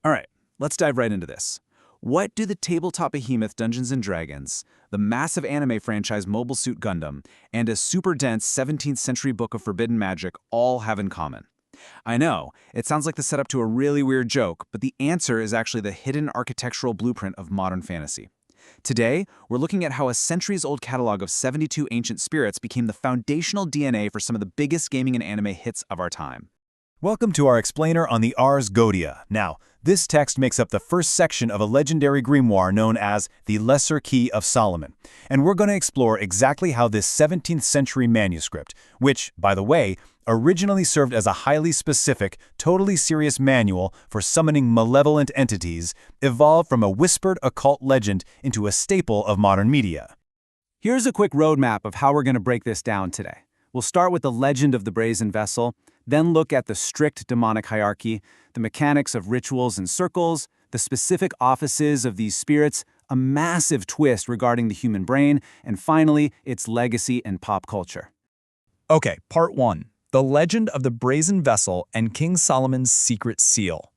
All right, let's dive right into this. What do the tabletop behemoth Dungeons & Dragons, the massive anime franchise Mobile Suit Gundam, and a super dense 17th century book of forbidden magic all have in common? I know, it sounds like the setup to a really weird joke, but the answer is actually the hidden architectural blueprint of modern fantasy. Today, we're looking at how a centuries-old catalog of 72 ancient spirits became the foundational DNA for some of the biggest gaming and anime hits of our time. Welcome to our explainer on the Ars Goetia. Now, this text makes up the first section of a legendary grimoire known as the Lesser Key of Solomon, and we're going to explore exactly how this 17th century manuscript, which, by the way, originally served as a highly specific, totally serious manual for summoning malevolent entities, evolved from a whispered occult legend into a staple of modern media. Here's a quick roadmap of how we're going to break this down today. We'll start with the legend of the Brazen Vessel, then look at the strict demonic hierarchy, the mechanics of rituals and circles, the specific offices of these spirits, a massive twist regarding the human brain, and finally, its legacy and pop culture. Okay, Part 1. The Legend of the Brazen Vessel and King Solomon's Secret Seal.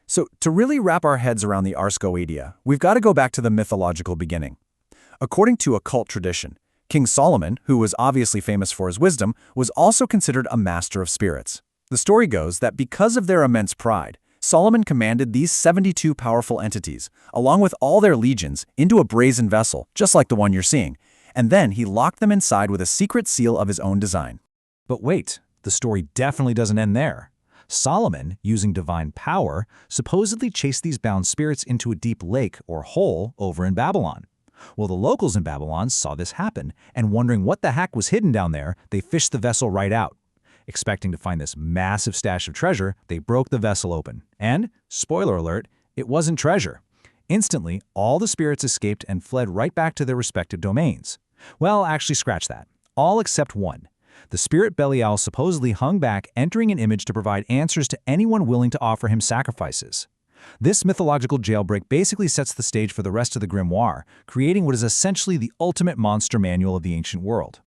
So, to really wrap our heads around the Ars Goetia, we've got to go back to the mythological beginning. According to occult tradition, King Solomon, who was obviously famous for his wisdom, was also considered a master of spirits. The story goes that because of their immense pride, Solomon commanded these 72 powerful entities, along with all their legions, into a brazen vessel, just like the one you're seeing, and then he locked them inside with a secret seal of his own design. But wait, the story definitely doesn't end there. Solomon, using divine power, supposedly chased these bound spirits into a deep lake or hole over in Babylon. Well, the locals in Babylon saw this happen, and wondering what the heck was hidden down there, they fished the vessel right out. Expecting to find this massive stash of treasure, they broke the vessel open. And, spoiler alert, it wasn't treasure. Instantly, all the spirits escaped and fled right back to their respective domains. Well, actually scratch that. All except one. The spirit Belial supposedly hung back, entering an image to provide answers to anyone willing to offer him sacrifices. This mythological jailbreak basically sets the stage for the rest of the grimoire, creating what is essentially the ultimate monster manual of the ancient world.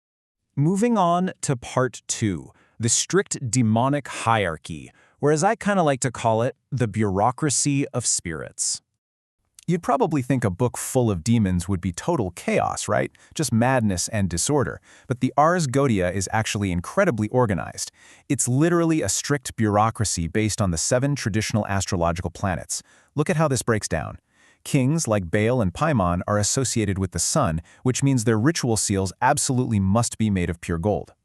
Moving on to Part 2, the strict demonic hierarchy, or as I kind of like to call it, the bureaucracy of spirits. You'd probably think a book full of demons would be total chaos, right? Just madness and disorder. But the Ars Goetia is actually incredibly organized. It's literally a strict bureaucracy based on the 7 traditional astrological planets. Look at how this breaks down. Kings like Baal and Paimon are associated with the sun, which means their ritual seals absolutely must be made of pure gold.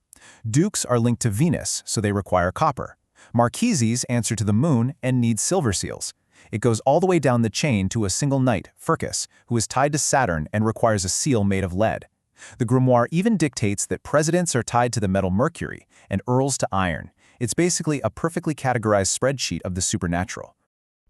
Dukes are linked to Venus, so they require copper. Marquises answer to the moon and need silver seals. It goes all the way down the chain to a single knight, Phyrrchus, who is tied to Saturn and requires a seal made of lead. The grimoire even dictates that presidents are tied to the metal mercury and earls to iron. It's basically a perfectly categorized spreadsheet of the supernatural.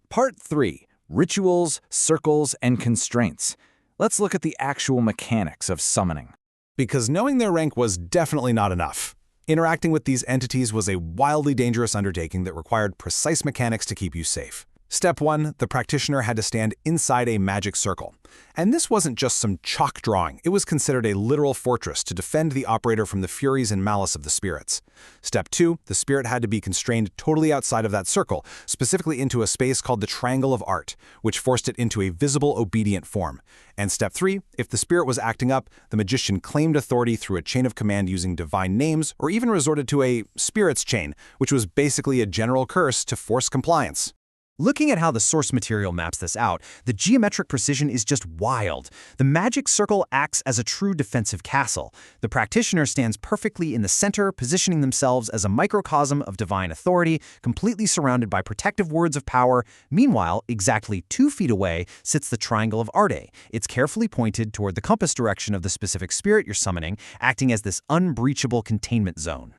Part 3. Rituals, Circles, and Constraints. Let's look at the actual mechanics of summoning. Because knowing their rank was definitely not enough. Interacting with these entities was a wildly dangerous undertaking that required precise mechanics to keep you safe. Step 1, the practitioner had to stand inside a magic circle. And this wasn't just some chalk drawing, it was considered a literal fortress to defend the operator from the furies and malice of the spirits. Step 2, the spirit had to be constrained totally outside of that circle, specifically into a space called the Triangle of Art, which forced it into a visible, obedient form. And Step 3, if the spirit was acting up, the magician claimed authority through a chain of command using divine names, or even resorted to a spirit's chain, which was basically a general curse to force compliance. Looking at how the source material maps this out, the geometric precision is just wild. The magic circle acts as a true defensive castle. The practitioner stands perfectly in the center, positioning themselves as a microcosm of divine authority, completely surrounded by protective words of power. Meanwhile, exactly 2 feet away sits the Triangle of Arte. It's carefully pointed toward the compass direction of the specific spirit you're summoning, acting as this unbreachable containment zone.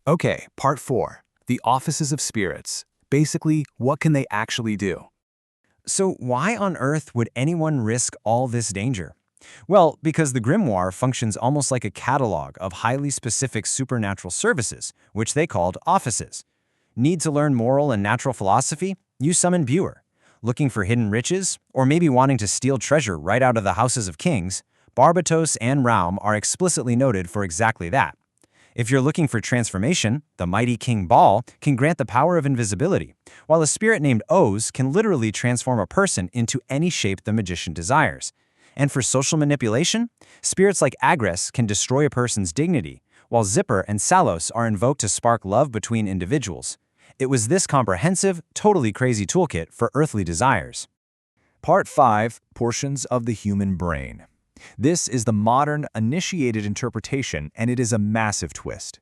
Okay, Part 4. The Offices of Spirits. Basically, what can they actually do? So why on earth would anyone risk all this danger? Well, because the grimoire functions almost like a catalog of highly specific supernatural services, which they called offices. Need to learn moral and natural philosophy? You summon Buer. Looking for hidden riches? Or maybe wanting to steal treasure right out of the houses of kings? Barbatos and Raum are explicitly noted for exactly that. If you're looking for transformation, the mighty King Baal can grant the power of invisibility, while a spirit named Oz can literally transform a person into any shape the magician desires. And for social manipulation, spirits like Agres can destroy a person's dignity, while Zipper and Salos are invoked to spark love between individuals. It was this comprehensive, totally crazy toolkit for earthly desires. Part 5, Portions of the Human Brain. This is the modern, initiated interpretation, and it is a massive twist.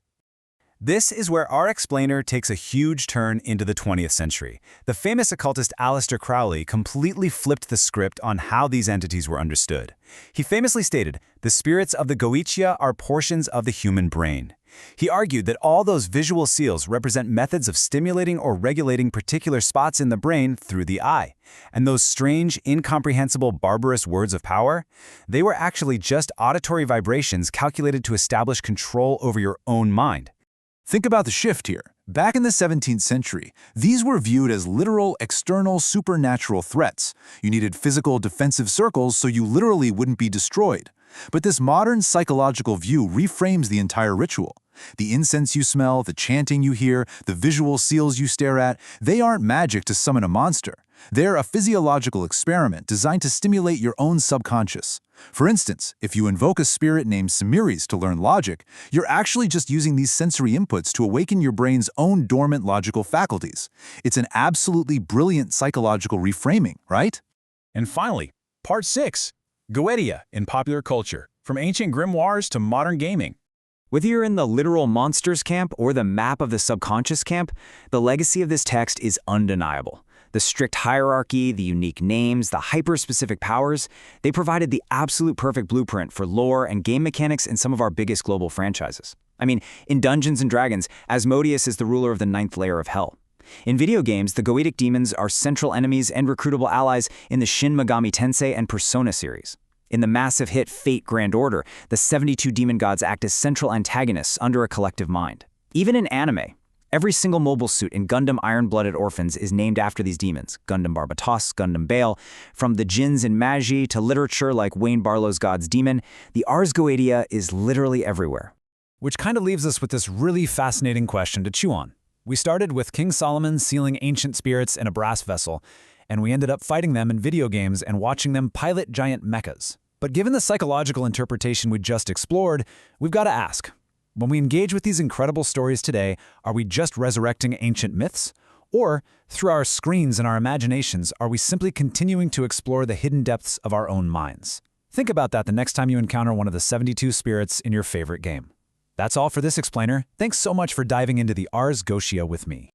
This is where our explainer takes a huge turn into the 20th century. The famous occultist Aleister Crowley completely flipped the script on how these entities were understood. He famously stated, "The spirits of the Goetia are portions of the human brain." He argued that all those visual seals represent methods of stimulating or regulating particular spots in the brain through the eye. And those strange, incomprehensible, barbarous words of power, they were actually just auditory vibrations calculated to establish control over your own mind. Think about the shift here. Back in the 17th century, these were viewed as literal, external, supernatural threats. You needed physical defensive circles so you literally wouldn't be destroyed. But this modern psychological view reframes the entire ritual. The incense you smell, the chanting you hear, the visual seals you stare at, they aren't magic to summon a monster. They're a physiological experiment designed to stimulate your own subconscious. For instance, if you invoke a spirit named Samiris to learn logic, you're actually just using these sensory inputs to awaken your brain's own dormant logical faculties. It's an absolutely brilliant psychological reframing, right? And finally, Part 6, Goetia in popular culture, from ancient grimoires to modern gaming. Whether you're in the literal monsters camp or the map of the subconscious camp, the legacy of this text is undeniable. The strict hierarchy, the unique names, the hyper-specific powers, they provided the absolute perfect blueprint for lore and game mechanics in some of our biggest global franchises. I mean, in Dungeons & Dragons, Asmodeus is the ruler of the 9th layer of hell. In video games, the Goetic demons are central enemies and recruitable allies in the Shin Megami Tensei and Persona series. In the massive hit Fate Grand Order, the 72 demon gods act as central antagonists under a collective mind. Even in anime, every single mobile suit in Gundam Iron-Blooded Orphans is named after these demons: Gundam Barbatos, Gundam Bale. From the djinns in Magi to literature like Wayne Barlow's God's Demon, the Ars Goetia is literally everywhere. Which kind of leaves us with this really fascinating question to chew on. We started with King Solomon sealing ancient spirits in a brass vessel, and we ended up fighting them in video games and watching them pilot giant mechas. But given the psychological interpretation we just explored, we've got to ask, when we engage with these incredible stories today, are we just resurrecting ancient myths? Or, through our screens and our imaginations, are we simply continuing to explore the hidden depths of our own minds? Think about that the next time you encounter one of the 72 spirits in your favorite game. That's all for this explainer. Thanks so much for diving into the Ars Goetia with me.